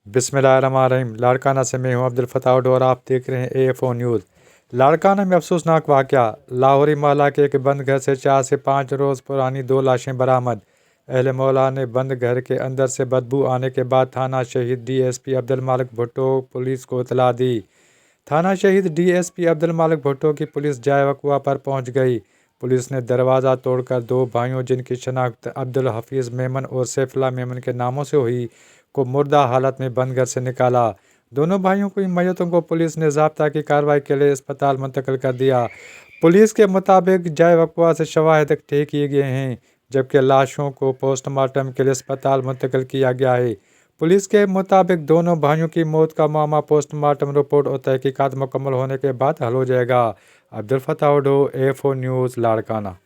बिस्मिल्लाहिर्रहमानिर्रहीम। लाड़काना से मैं हूं अब्दुल फताह और आप देख रहे हैं AFO न्यूज़। लाड़काना में अफसोसनाक वाक़या, लाहौरी महला के एक बंद घर से 4 से 5 रोज़ पुरानी 2 लाशें बरामद। अहले मोहल्ला ने बंद घर के अंदर से बदबू आने के बाद थाना शहीद DSP अब्दुल मालिक भुट्टो पुलिस को इतला दी। थाना शहीद DSP अब्दुल मालिक भुट्टो की पुलिस जाए वक़्वा पर पहुंच गई। पुलिस ने दरवाज़ा तोड़कर 2 भाइयों, जिनकी शनाख्त अब्दुल हफीज़ मेमन और सैफुल्लाह मेमन के नामों से हुई, को मुर्दा हालत में बंद घर से निकाला। दोनों भाइयों की मैयतों को पुलिस ने ज़ाब्ता की कार्रवाई के लिए अस्पताल मुंतकिल कर दिया। पुलिस के मुताबिक जाए वक़्वा से शवाहिद इकट्ठे किए गए हैं, जबकि लाशों को पोस्टमार्टम के लिए अस्पताल मुंतकिल किया गया है। पुलिस के मुताबिक दोनों भाइयों की मौत का मामला पोस्टमार्टम रिपोर्ट और तहकीकात मुकम्मल होने के बाद हल हो जाएगा। Abdul Fattah AFO news, Larkana.